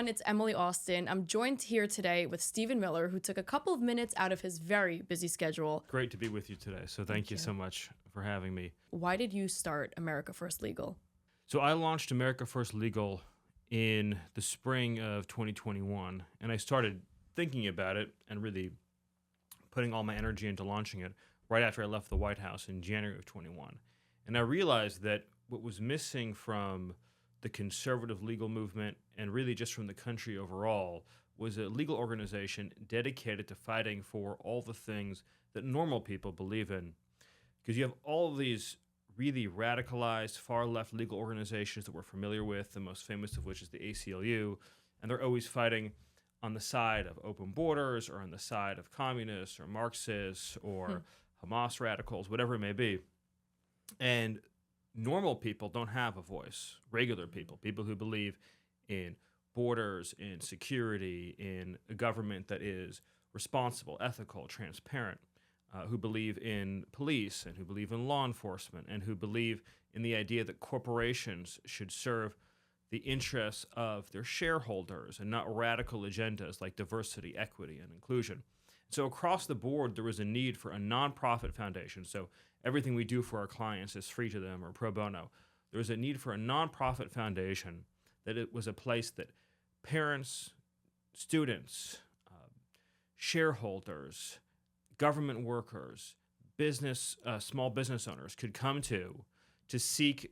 everyone. It's Emily Austin. I'm joined here today with Stephen Miller, who took a couple of minutes out of his very busy schedule. Great to be with you today. So thank you so much for having me. Why did you start America First Legal? So I launched America First Legal in the spring of 2021, and I started thinking about it and really putting all my energy into launching it right after I left the White House in January of 21. And I realized that what was missing from the conservative legal movement and really just from the country overall was a legal organization dedicated to fighting for all the things that normal people believe in. Because you have all of these really radicalized far-left legal organizations that we're familiar with, the most famous of which is the ACLU, and they're always fighting on the side of open borders or on the side of communists or Marxists or Hamas radicals, whatever it may be. And normal people don't have a voice. Regular people who believe in borders, in security, in a government that is responsible, ethical, transparent, who believe in police and who believe in law enforcement and who believe in the idea that corporations should serve the interests of their shareholders and not radical agendas like diversity, equity, and inclusion. So across the board, there was a need for a nonprofit foundation. So everything we do for our clients is free to them or pro bono. There was a need for a nonprofit foundation, that it was a place that parents, students, shareholders, government workers, small business owners could come to seek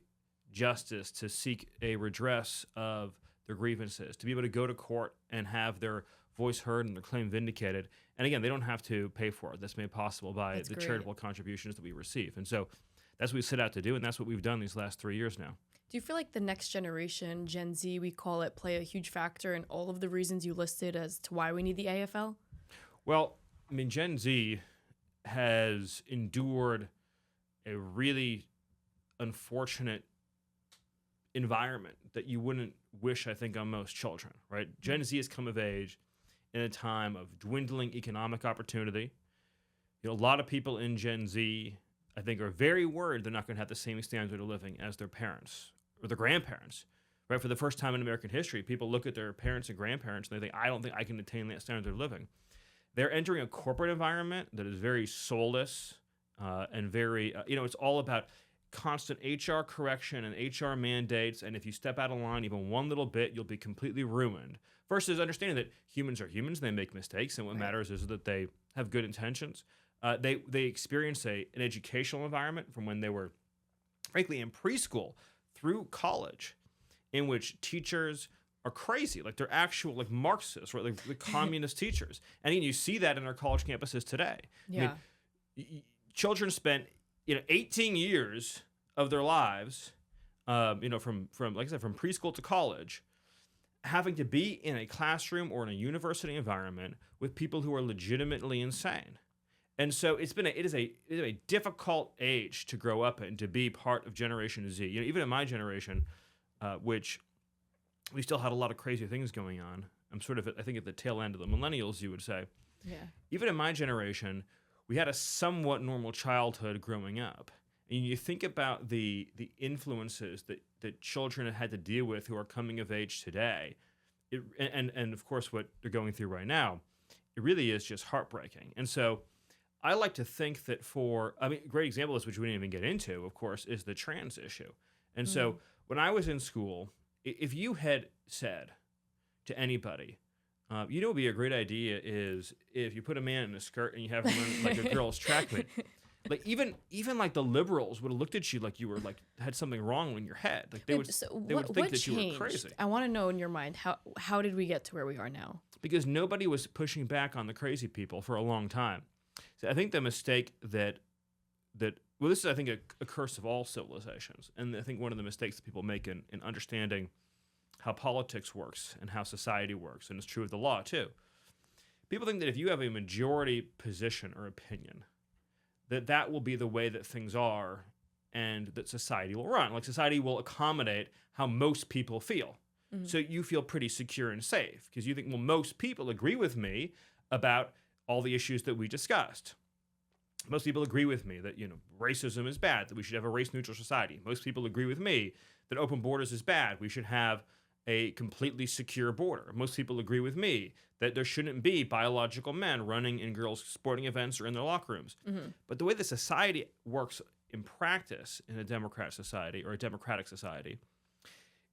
justice, to seek a redress of their grievances, to be able to go to court and have their voice heard and their claim vindicated. And again, they don't have to pay for it. That's made possible by the charitable contributions that we receive. And so that's what we set out to do, and that's what we've done these last 3 years now. Do you feel like the next generation, Gen Z, we call it, play a huge factor in all of the reasons you listed as to why we need the AFL? Well, I mean, Gen Z has endured a really unfortunate environment that you wouldn't wish, I think, on most children, right? Gen Z has come of age in a time of dwindling economic opportunity. You know, a lot of people in Gen Z, I think, are very worried they're not going to have the same standard of living as their parents or their grandparents, right? For the first time in American history, people look at their parents and grandparents and they think, I don't think I can attain that standard of living. They're entering a corporate environment that is very soulless and very, it's all about constant HR correction and HR mandates, and if you step out of line even one little bit, you'll be completely ruined. Versus understanding that humans are humans, they make mistakes, and what matters is that they have good intentions. They experience an educational environment from when they were, frankly, in preschool through college, in which teachers are crazy, like they're actual like Marxists, right? Like the communist teachers, and you see that in our college campuses today. Yeah, I mean, children spent 18 years of their lives, from like I said, from preschool to college, having to be in a classroom or in a university environment with people who are legitimately insane. And so it is a difficult age to grow up in, to be part of Generation Z. Even in my generation, which we still had a lot of crazy things going on. I'm sort of, I think, at the tail end of the millennials, you would say. Yeah. Even in my generation, we had a somewhat normal childhood growing up. And you think about the influences that children have had to deal with who are coming of age today, and of course what they're going through right now, it really is just heartbreaking. And so I like to think that a great example of this, which we didn't even get into, of course, is the trans issue. And so when I was in school, if you had said to anybody, what would be a great idea is if you put a man in a skirt and you have him in like a girl's track meet. Like even like the liberals would have looked at you like you were like had something wrong in your head. Like they would think that you were crazy. I want to know in your mind how did we get to where we are now? Because nobody was pushing back on the crazy people for a long time. So I think the mistake that this is, I think, a curse of all civilizations, and I think one of the mistakes that people make in understanding how politics works and how society works, and it's true of the law too. People think that if you have a majority position or opinion, that will be the way that things are and that society will run. Like society will accommodate how most people feel. Mm-hmm. So you feel pretty secure and safe because you think, well, most people agree with me about all the issues that we discussed. Most people agree with me that, racism is bad, that we should have a race-neutral society. Most people agree with me that open borders is bad. We should have a completely secure border. Most people agree with me that there shouldn't be biological men running in girls' sporting events or in their locker rooms. But the way the society works in practice in a democratic society or a democratic society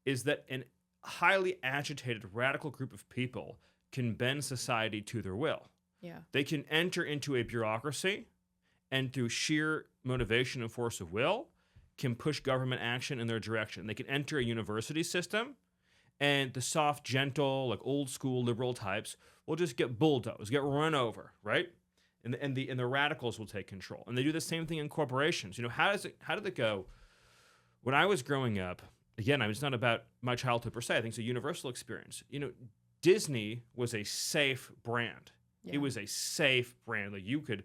is that a highly agitated radical group of people can bend society to their will. Yeah. They can enter into a bureaucracy and through sheer motivation and force of will can push government action in their direction. They can enter a university system and the soft, gentle, like old school liberal types will just get bulldozed, get run over, right? And the radicals will take control. And they do the same thing in corporations. How did it go? When I was growing up, again, it's not about my childhood per se. I think it's a universal experience. Disney was a safe brand. Yeah. It was a safe brand. Like you could,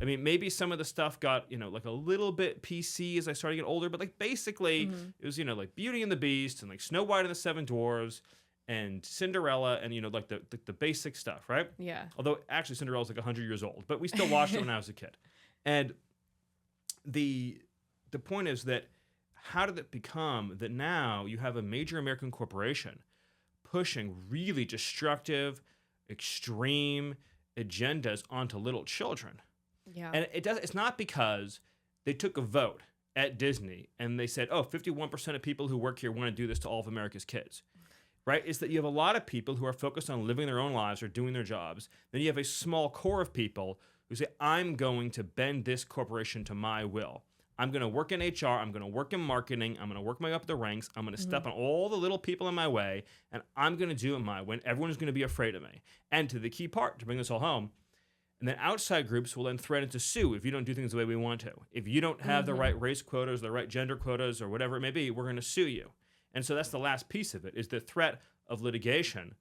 maybe some of the stuff got, like a little bit PC as I started to get older, but like basically it was, like Beauty and the Beast and like Snow White and the Seven Dwarfs and Cinderella and, like the basic stuff, right? Yeah. Although actually Cinderella's like 100 years old, but we still watched it when I was a kid. And the point is that how did it become that now you have a major American corporation pushing really destructive, extreme agendas onto little children? Yeah. And it's not because they took a vote at Disney and they said, 51% of people who work here want to do this to all of America's kids, right? It's that you have a lot of people who are focused on living their own lives or doing their jobs. Then you have a small core of people who say, I'm going to bend this corporation to my will. I'm going to work in HR. I'm going to work in marketing. I'm going to work my way up the ranks. I'm going to step on all the little people in my way, and I'm going to do it my way. And everyone is going to be afraid of me. And to the key part, to bring this all home, and then outside groups will then threaten to sue if you don't do things the way we want to. If you don't have the right race quotas, the right gender quotas, or whatever it may be, we're going to sue you. And so that's the last piece of it, is the threat of litigation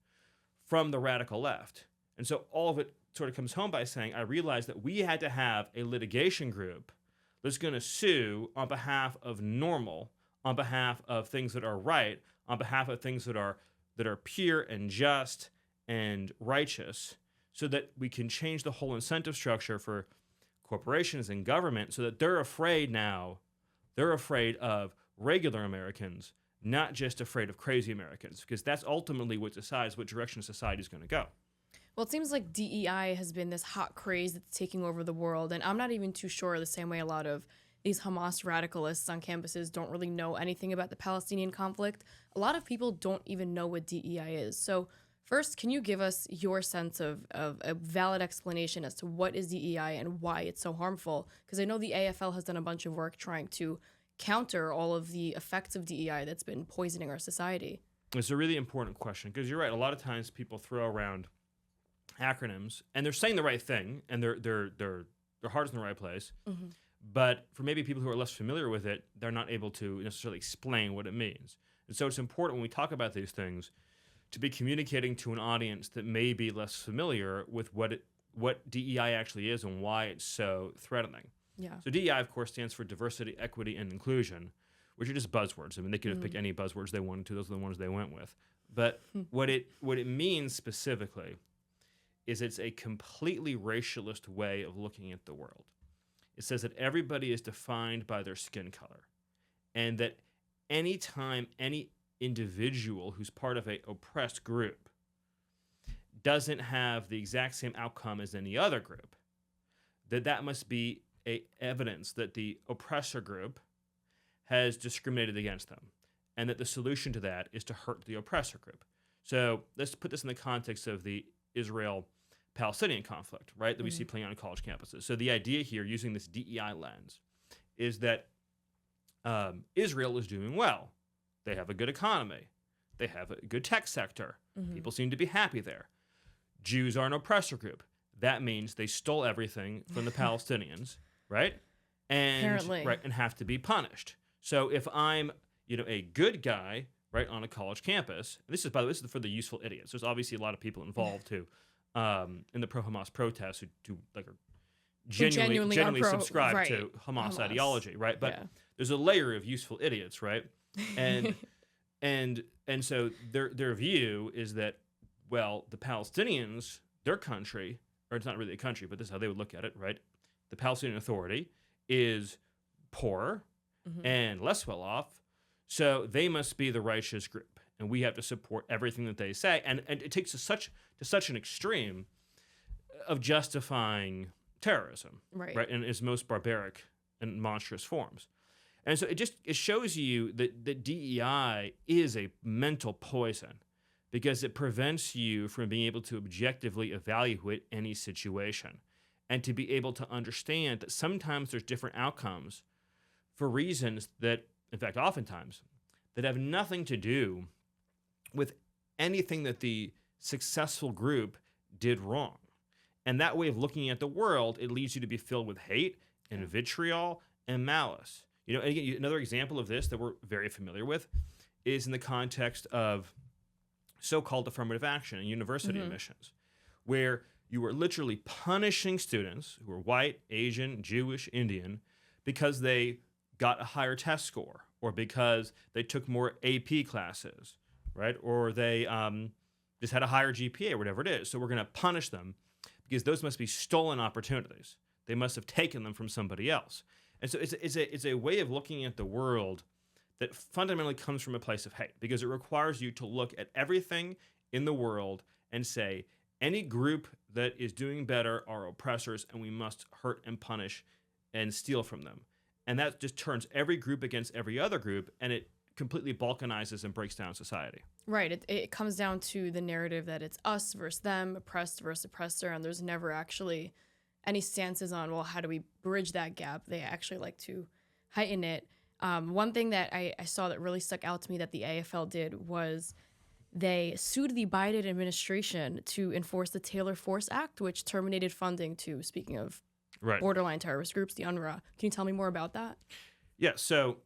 from the radical left. And so all of it sort of comes home by saying, I realized that we had to have a litigation group that's going to sue on behalf of normal, on behalf of things that are right, on behalf of things that are pure and just and righteous, so that we can change the whole incentive structure for corporations and government so that they're afraid now. They're afraid of regular Americans, not just afraid of crazy Americans, because that's ultimately what decides what direction society is going to go. Well, it seems like DEI has been this hot craze that's taking over the world, and I'm not even too sure the same way a lot of these Hamas radicalists on campuses don't really know anything about the Palestinian conflict. A lot of people don't even know what DEI is. So first, can you give us your sense of a valid explanation as to what is DEI and why it's so harmful? Because I know the AFL has done a bunch of work trying to counter all of the effects of DEI that's been poisoning our society. It's a really important question, because you're right. A lot of times people throw around acronyms, and they're saying the right thing, and their heart's in the right place. But for maybe people who are less familiar with it, they're not able to necessarily explain what it means. And so it's important when we talk about these things to be communicating to an audience that may be less familiar with what DEI actually is and why it's so threatening. Yeah. So DEI, of course, stands for diversity, equity, and inclusion, which are just buzzwords. They could have picked any buzzwords they wanted to. Those are the ones they went with. But what it means specifically is it's a completely racialist way of looking at the world. It says that everybody is defined by their skin color, and that anytime any individual who's part of a oppressed group doesn't have the exact same outcome as any other group, that must be evidence that the oppressor group has discriminated against them, and that the solution to that is to hurt the oppressor group. So let's put this in the context of the Israel-Palestinian conflict, right, that we see playing out on college campuses. So the idea here, using this DEI lens, is that Israel is doing well. They have a good economy. They have a good tech sector. People seem to be happy there. Jews are an oppressor group. That means they stole everything from the Palestinians, right? And Apparently. Right, and have to be punished. So if I'm, a good guy, right, on a college campus, and this is, by the way, this is for the useful idiots. There's obviously a lot of people involved too, in the pro-Hamas protests who are genuinely subscribe to Hamas ideology, right? But there's a layer of useful idiots, right? And and so their view is that, well, the Palestinians, their country, or it's not really a country, but this is how they would look at it, right? The Palestinian Authority is poor and less well off, so they must be the righteous group. and we have to support everything that they say. And it takes to such an extreme of justifying terrorism, Right. right, in its most barbaric and monstrous forms. And so it shows you that DEI is a mental poison because it prevents you from being able to objectively evaluate any situation and to be able to understand that sometimes there's different outcomes for reasons that, in fact, oftentimes, that have nothing to do with anything that the successful group did wrong. And that way of looking at the world, it leads you to be filled with hate and vitriol and malice. You know, and again, another example of this that we're very familiar with is in the context of so-called affirmative action and university admissions, where you were literally punishing students who were white, Asian, Jewish, Indian, because they got a higher test score or because they took more AP classes, right? Or they just had a higher GPA or whatever it is. So we're going to punish them because those must be stolen opportunities. They must have taken them from somebody else. And so it's a way of looking at the world that fundamentally comes from a place of hate because it requires you to look at everything in the world and say, any group that is doing better are oppressors and we must hurt and punish and steal from them. And that just turns every group against every other group, and it completely balkanizes and breaks down society. Right. It comes down to the narrative that it's us versus them, oppressed versus oppressor, and there's never actually any stances on, well, how do we bridge that gap? They actually like to heighten it. One thing that I saw that really stuck out to me that the AFL did was they sued the Biden administration to enforce the Taylor Force Act, which terminated funding to, speaking of borderline terrorist groups, the UNRWA. Can you tell me more about that? Yeah, so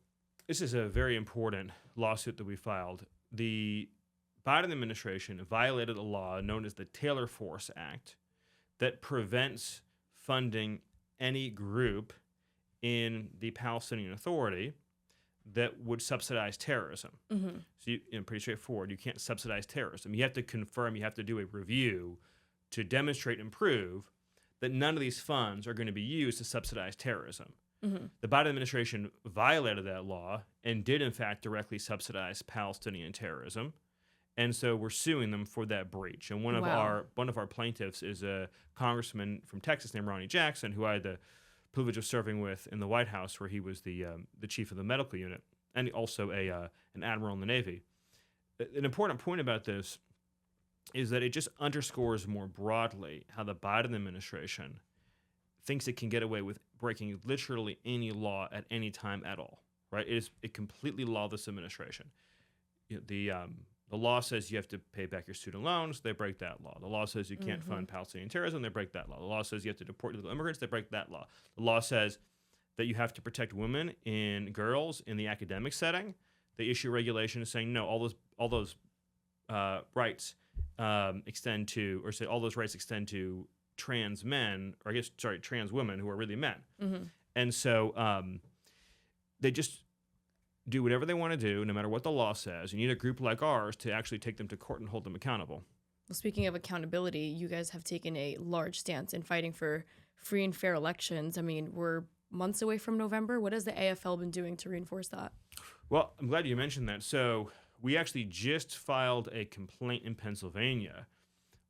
this is a very important lawsuit that we filed. The Biden administration violated a law known as the Taylor Force Act that prevents funding any group in the Palestinian Authority that would subsidize terrorism. So pretty straightforward. You can't subsidize terrorism. You have to confirm, you have to do a review to demonstrate and prove that none of these funds are going to be used to subsidize terrorism. The Biden administration violated that law and did, in fact, directly subsidize Palestinian terrorism. And so we're suing them for that breach. And one of our plaintiffs is a congressman from Texas named Ronnie Jackson, who I had the privilege of serving with in the White House, where he was the chief of the medical unit and also an admiral in the Navy. An important point about this is that it just underscores more broadly how the Biden administration thinks it can get away with breaking literally any law at any time at all. Right? It is a completely lawless administration. You know, the law says you have to pay back your student loans. They break that law. The law says you can't fund Palestinian terrorism. They break that law. The law says you have to deport illegal immigrants. They break that law. The law says that you have to protect women and girls in the academic setting. They issue regulations saying no, all those rights extend to, or say all those rights extend to trans men, or trans women who are really men. And so they just do whatever they want to do, no matter what the law says. You need a group like ours to actually take them to court and hold them accountable. Well, speaking of accountability, you guys have taken a large stance in fighting for free and fair elections. I mean, we're months away from November. What has the AFL been doing to reinforce that? Well, I'm glad you mentioned that. So we actually just filed a complaint in Pennsylvania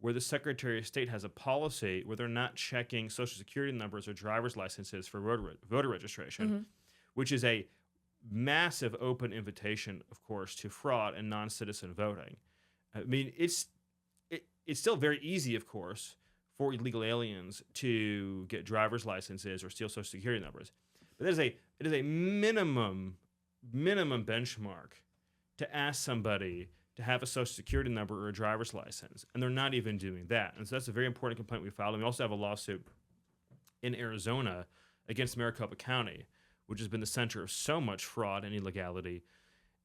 where the Secretary of State has a policy where they're not checking Social Security numbers or driver's licenses for voter registration, which is a massive open invitation, of course, to fraud and non-citizen voting. I mean, it's still very easy, of course, for illegal aliens to get driver's licenses or steal Social Security numbers. But it is a minimum benchmark to ask somebody to have a Social Security number or a driver's license, and they're not even doing that. And so that's a very important complaint we filed. And we also have a lawsuit in Arizona against Maricopa County, which has been the center of so much fraud and illegality.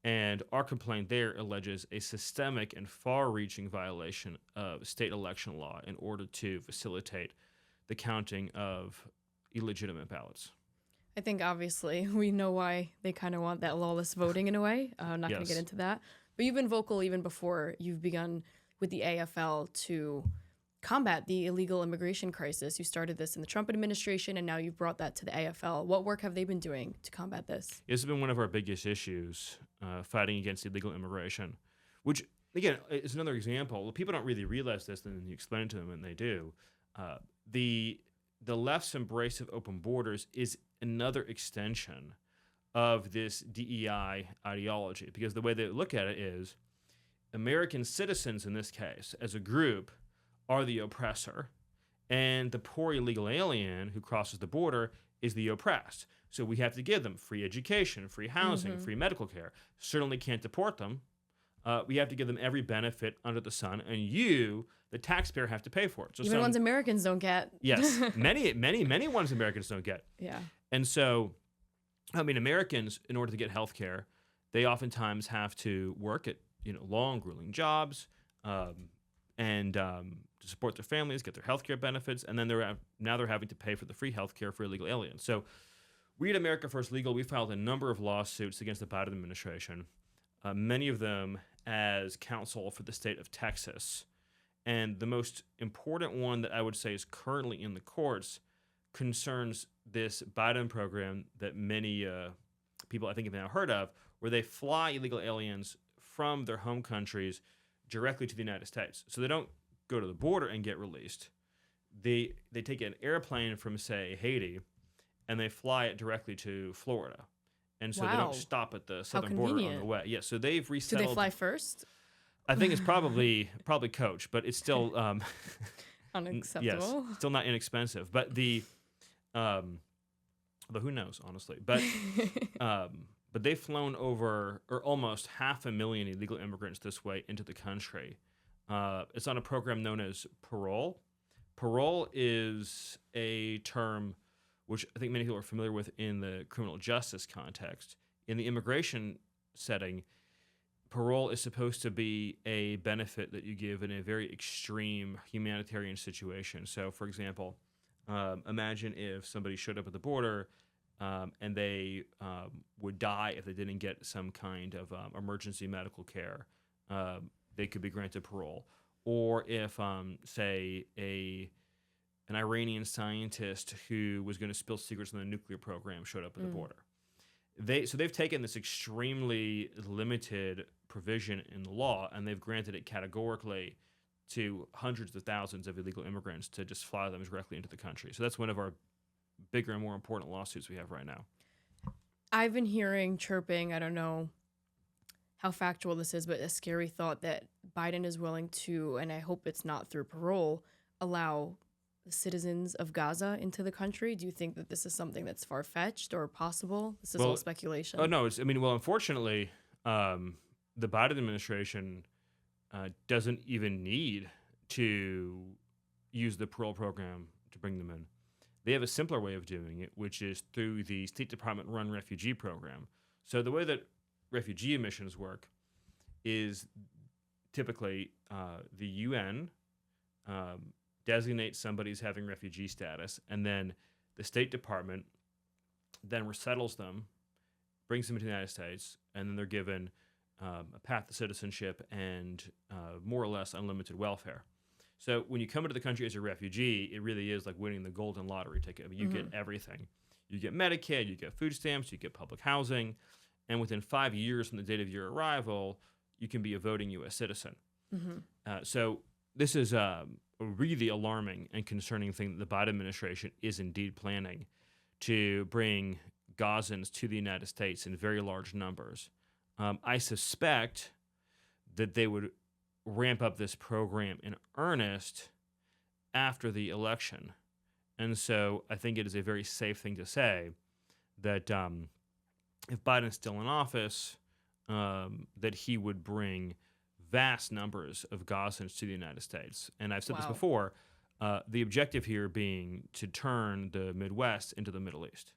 And our complaint there alleges a systemic and far-reaching violation of state election law in order to facilitate the counting of illegitimate ballots. I think obviously we know why they kind of want that lawless voting in a way. I'm not going to get into that. But you've been vocal even before you've begun with the AFL to combat the illegal immigration crisis. You started this in the Trump administration, and now you've brought that to the AFL. What work have they been doing to combat this? This has been one of our biggest issues, fighting against illegal immigration, which again is another example. People don't really realize this, and you explain it to them, and they do. Uh, the the left's embrace of open borders is another extension of this DEI ideology, because the way they look at it is American citizens, in this case, as a group, are the oppressor, and the poor illegal alien who crosses the border is the oppressed. So we have to give them free education, free housing, free medical care. Certainly can't deport them. We have to give them every benefit under the sun, and you, the taxpayer, have to pay for it. So Even ones Americans don't get. Yes, many ones Americans don't get. Yeah. And so, I mean, Americans, in order to get health care, they oftentimes have to work at long, grueling jobs, and to support their families, get their health care benefits, and then they're having to pay for the free health care for illegal aliens. So, we at America First Legal, we filed a number of lawsuits against the Biden administration, many of them as counsel for the state of Texas. And the most important one that I would say is currently in the courts concerns this Biden program that many people I think have now heard of, where they fly illegal aliens from their home countries directly to the United States. So they don't go to the border and get released. They take an airplane from, say, Haiti, and they fly it directly to Florida. And so they don't stop at the southern border on the way. Yeah, so they've resettled. Do they fly first? I think it's probably coach, but it's still Unacceptable. Yes, still not inexpensive. But but who knows, honestly. But but they've flown over or almost 500,000 illegal immigrants this way into the country. It's on a program known as parole. Parole is a term which I think many people are familiar with in the criminal justice context. In the immigration setting, parole is supposed to be a benefit that you give in a very extreme humanitarian situation. So, for example, imagine if somebody showed up at the border and they would die if they didn't get some kind of emergency medical care. They could be granted parole. Or if, say, an Iranian scientist who was going to spill secrets on the nuclear program showed up at the border. So they've taken this extremely limited provision in the law, and they've granted it categorically to hundreds of thousands of illegal immigrants to just fly them directly into the country. So that's one of our bigger and more important lawsuits we have right now. I've been hearing chirping, I don't know how factual this is, but a scary thought that Biden is willing to, and I hope it's not through parole, allow the citizens of Gaza into the country. Do you think that this is something that's far-fetched or possible? This is all speculation. Oh, no. Unfortunately, the Biden administration doesn't even need to use the parole program to bring them in. They have a simpler way of doing it, which is through the State Department-run refugee program. So the way that refugee admissions work is typically the UN designates somebody as having refugee status, and then the State Department then resettles them, brings them to the United States, and then they're given a path to citizenship and more or less unlimited welfare. So when you come into the country as a refugee, it really is like winning the golden lottery ticket. I mean, you get everything. You get Medicaid, you get food stamps, you get public housing, and within 5 years from the date of your arrival, you can be a voting U.S. citizen. So this is a really alarming and concerning thing that the Biden administration is indeed planning to bring Gazans to the United States in very large numbers. I suspect that they would ramp up this program in earnest after the election. And so I think it is a very safe thing to say that if Biden's still in office, that he would bring vast numbers of Gazans to the United States. And I've said this before, the objective here being to turn the Midwest into the Middle East.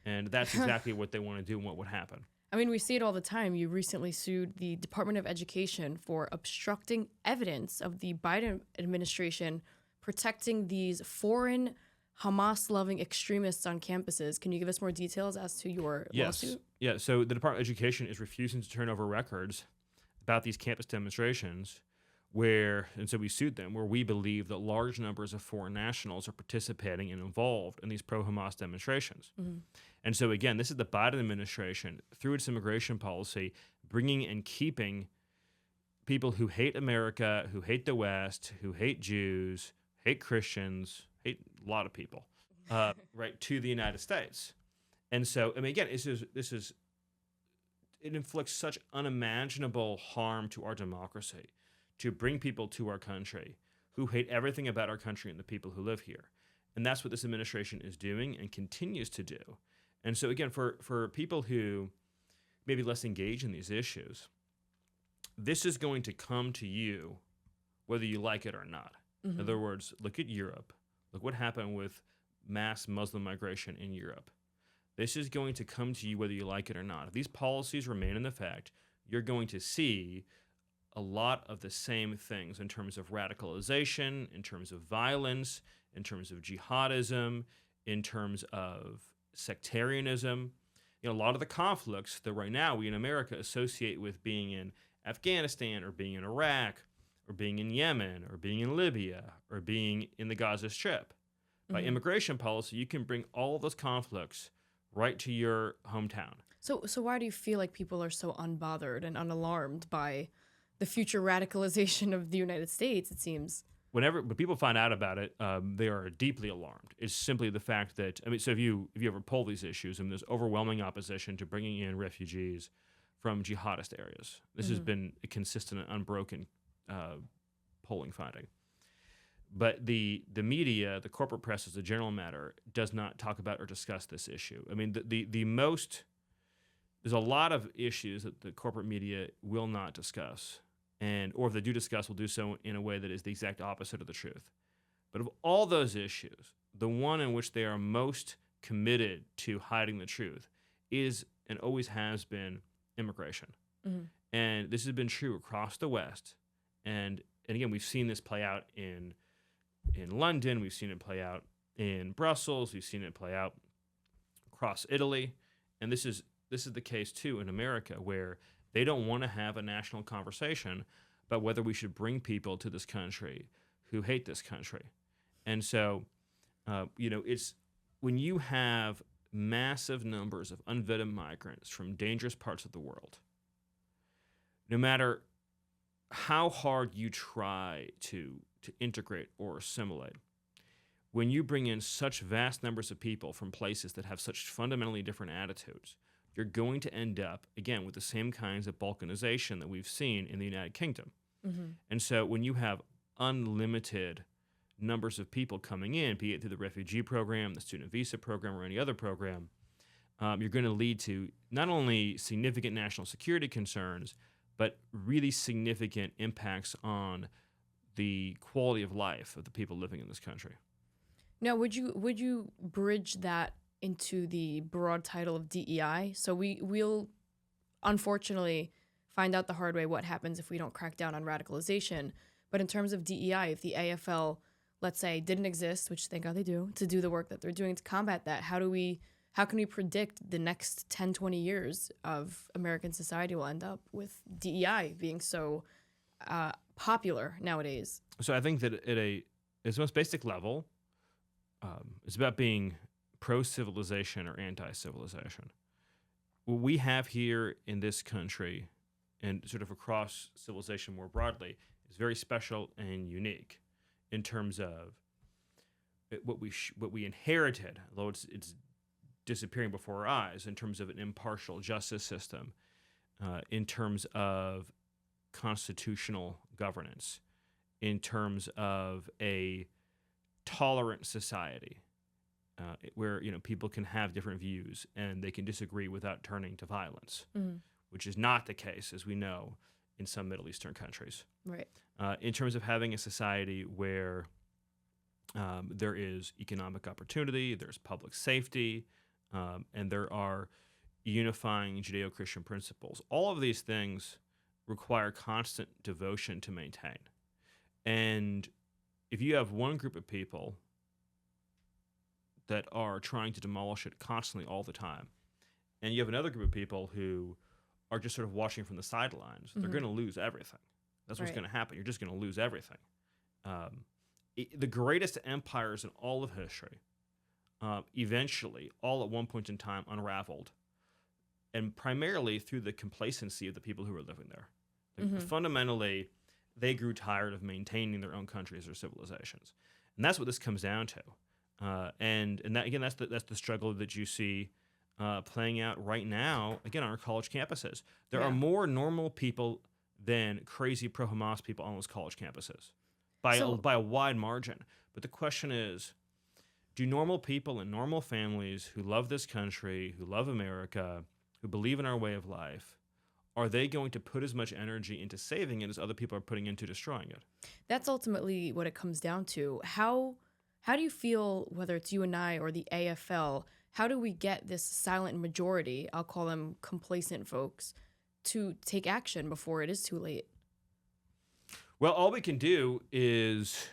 And that's exactly what they want to do and what would happen. I mean, we see it all the time. You recently sued the Department of Education for obstructing evidence of the Biden administration protecting these foreign Hamas-loving extremists on campuses. Can you give us more details as to your lawsuit? Yeah, so the Department of Education is refusing to turn over records about these campus demonstrations and so we sued them, where we believe that large numbers of foreign nationals are participating and involved in these pro-Hamas demonstrations. And so again, this is the Biden administration, through its immigration policy, bringing and keeping people who hate America, who hate the West, who hate Jews, hate Christians, hate a lot of people, right, to the United States. And so, I mean, again, it inflicts such unimaginable harm to our democracy to bring people to our country who hate everything about our country and the people who live here. And that's what this administration is doing and continues to do. And so, again, for people who may be less engaged in these issues, this is going to come to you whether you like it or not. In other words, look at Europe. Look what happened with mass Muslim migration in Europe. This is going to come to you whether you like it or not. If these policies remain in effect, you're going to see a lot of the same things in terms of radicalization, in terms of violence, in terms of jihadism, in terms of sectarianism. You know, a lot of the conflicts that right now we in America associate with being in Afghanistan or being in Iraq or being in Yemen or being in Libya or being in the Gaza Strip. By immigration policy, you can bring all of those conflicts right to your hometown. So why do you feel like people are so unbothered and unalarmed by the future radicalization of the United States, it seems? When people find out about it, they are deeply alarmed. It's simply the fact that, I mean, so if you ever poll these issues, I mean, there's overwhelming opposition to bringing in refugees from jihadist areas. This has been a consistent and unbroken polling finding. But the media, the corporate press as a general matter, does not talk about or discuss this issue. I mean, there's a lot of issues that the corporate media will not discuss. Or if they do discuss, will do so in a way that is the exact opposite of the truth. But of all those issues, the one in which they are most committed to hiding the truth is and always has been immigration. And this has been true across the West. And again, we've seen this play out in London. We've seen it play out in Brussels. We've seen it play out across Italy. And this is the case, too, in America, where they don't want to have a national conversation about whether we should bring people to this country who hate this country. And so, it's when you have massive numbers of unvetted migrants from dangerous parts of the world, no matter how hard you try to integrate or assimilate, when you bring in such vast numbers of people from places that have such fundamentally different attitudes, you're going to end up, again, with the same kinds of balkanization that we've seen in the United Kingdom. And so when you have unlimited numbers of people coming in, be it through the refugee program, the student visa program, or any other program, you're going to lead to not only significant national security concerns, but really significant impacts on the quality of life of the people living in this country. Now, would you bridge that into the broad title of DEI? So we'll unfortunately find out the hard way what happens if we don't crack down on radicalization. But in terms of DEI, if the AFL, let's say, didn't exist, which thank God they do, to do the work that they're doing to combat that, how can we predict the next 10, 20 years of American society will end up with DEI being so popular nowadays? So I think that at its most basic level, it's about being pro-civilization or anti-civilization. What we have here in this country and sort of across civilization more broadly is very special and unique in terms of what we inherited, although it's disappearing before our eyes, in terms of an impartial justice system, in terms of constitutional governance, in terms of a tolerant society where people can have different views and they can disagree without turning to violence, which is not the case, as we know, in some Middle Eastern countries. Right. In terms of having a society where there is economic opportunity, there's public safety, and there are unifying Judeo-Christian principles. All of these things require constant devotion to maintain. And if you have one group of people that are trying to demolish it constantly all the time, and you have another group of people who are just sort of watching from the sidelines, they're going to lose everything. That's what's going to happen. You're just going to lose everything. The greatest empires in all of history eventually, all at one point in time, unraveled, and primarily through the complacency of the people who were living there. Fundamentally, they grew tired of maintaining their own countries or civilizations, and that's what this comes down to. And that again, that's the struggle that you see playing out right now. Again, on our college campuses, there are more normal people than crazy pro-Hamas people on those college campuses, by a wide margin. But the question is, do normal people and normal families who love this country, who love America, who believe in our way of life, are they going to put as much energy into saving it as other people are putting into destroying it? That's ultimately what it comes down to. How do you feel, whether it's you and I or the AFL, how do we get this silent majority, I'll call them complacent folks, to take action before it is too late? Well, all we can do is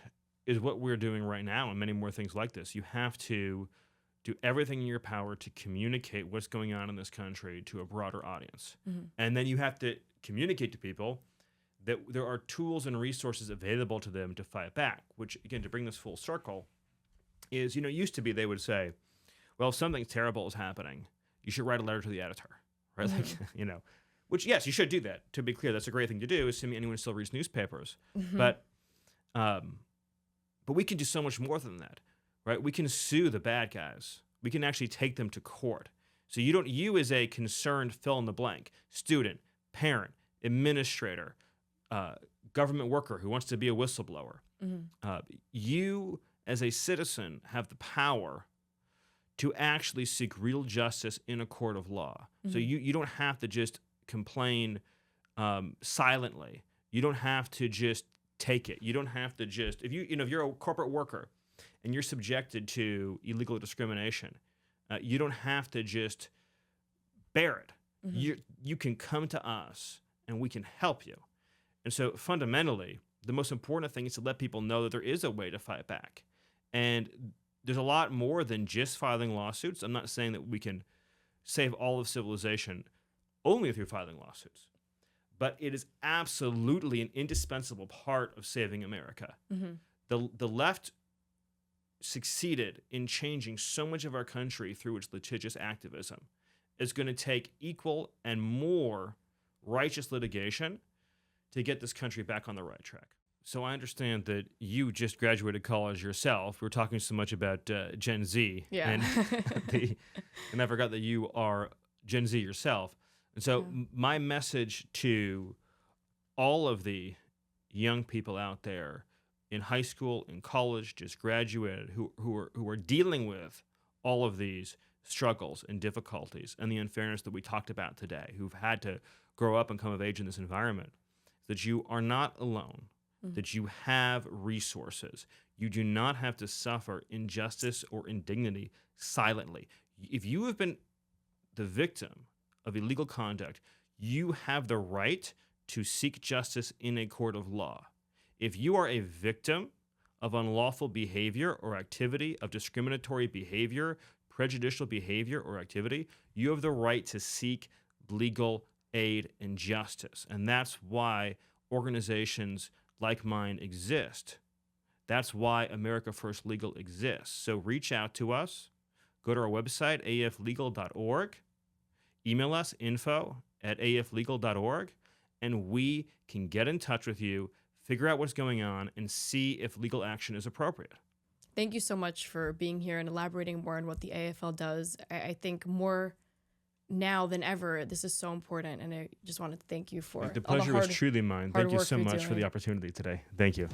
what we're doing right now, and many more things like this. You have to do everything in your power to communicate what's going on in this country to a broader audience. And then you have to communicate to people that there are tools and resources available to them to fight back, which, again, to bring this full circle, is, used to be they would say, well, if something terrible is happening, you should write a letter to the editor, right? Which, yes, you should do that. To be clear, that's a great thing to do, assuming anyone still reads newspapers. But we can do so much more than that, right? We can sue the bad guys. We can actually take them to court. So you as a concerned fill in the blank, student, parent, administrator, government worker who wants to be a whistleblower, you as a citizen have the power to actually seek real justice in a court of law. So you don't have to just complain silently. You don't have to just take it. You don't have to just, if you're a corporate worker and you're subjected to illegal discrimination, you don't have to just bear it. You can come to us and we can help you. And so fundamentally, the most important thing is to let people know that there is a way to fight back. And there's a lot more than just filing lawsuits. I'm not saying that we can save all of civilization only through filing lawsuits, but it is absolutely an indispensable part of saving America. The left succeeded in changing so much of our country through its litigious activism. It's going to take equal and more righteous litigation to get this country back on the right track. So I understand that you just graduated college yourself. We're talking so much about Gen Z. Yeah. And I forgot that you are Gen Z yourself. And so my message to all of the young people out there in high school, in college, just graduated, who are dealing with all of these struggles and difficulties and the unfairness that we talked about today, who've had to grow up and come of age in this environment, that you are not alone. That you have resources. You do not have to suffer injustice or indignity silently. If you have been the victim of illegal conduct, you have the right to seek justice in a court of law. If you are a victim of unlawful behavior or activity, of discriminatory behavior, prejudicial behavior or activity, you have the right to seek legal aid and justice. And that's why organizations like mine exist. That's why America First Legal exists. So reach out to us. Go to our website, aflegal.org. Email us, info@aflegal.org, and we can get in touch with you, figure out what's going on, and see if legal action is appropriate. Thank you so much for being here and elaborating more on what the AFL does. I think more now than ever, this is so important, and I just wanted to thank you for the pleasure is truly mine. Thank you so much for the opportunity today. Thank you.